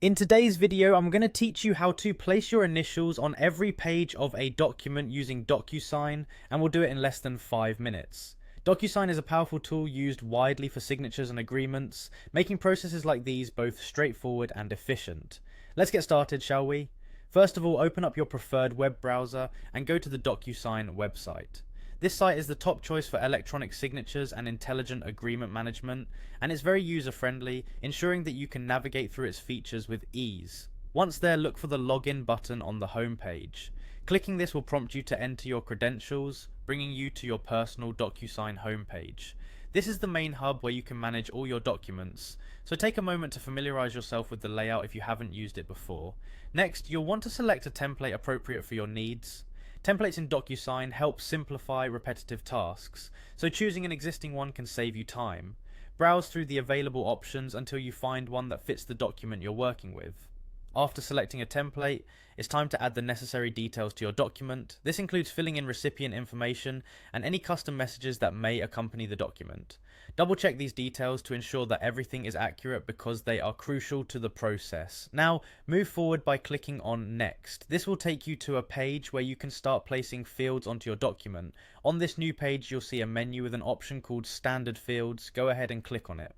In today's video, I'm going to teach you how to place your initials on every page of a document using Docusign, and we'll do it in less than 5 minutes. Docusign is a powerful tool used widely for signatures and agreements, making processes like these both straightforward and efficient. Let's get started, shall we? First of all, open up your preferred web browser and go to the Docusign website. This site is the top choice for electronic signatures and intelligent agreement management, and it's very user-friendly, ensuring that you can navigate through its features with ease. Once there, look for the login button on the home page. Clicking this will prompt you to enter your credentials, bringing you to your personal Docusign homepage. This is the main hub where you can manage all your documents, so take a moment to familiarize yourself with the layout if you haven't used it before. Next, you'll want to select a template appropriate for your needs. Templates in Docusign help simplify repetitive tasks, so choosing an existing one can save you time. Browse through the available options until you find one that fits the document you're working with. After selecting a template, it's time to add the necessary details to your document. This includes filling in recipient information and any custom messages that may accompany the document. Double check these details to ensure that everything is accurate because they are crucial to the process. Now, move forward by clicking on Next. This will take you to a page where you can start placing fields onto your document. On this new page, you'll see a menu with an option called Standard Fields. Go ahead and click on it.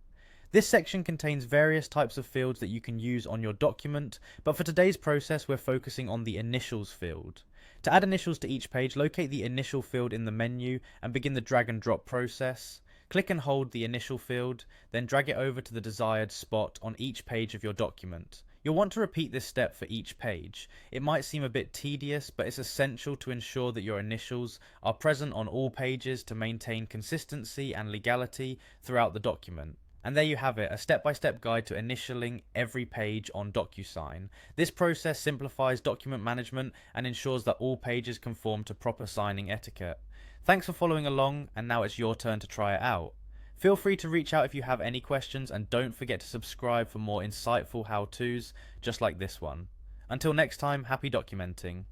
This section contains various types of fields that you can use on your document, but for today's process we're focusing on the initials field. To add initials to each page, locate the initial field in the menu and begin the drag and drop process. Click and hold the initial field, then drag it over to the desired spot on each page of your document. You'll want to repeat this step for each page. It might seem a bit tedious, but it's essential to ensure that your initials are present on all pages to maintain consistency and legality throughout the document. And there you have it, a step-by-step guide to initialing every page on Docusign. This process simplifies document management and ensures that all pages conform to proper signing etiquette. Thanks for following along, and now it's your turn to try it out. Feel free to reach out if you have any questions, and don't forget to subscribe for more insightful how-tos just like this one. Until next time, happy documenting.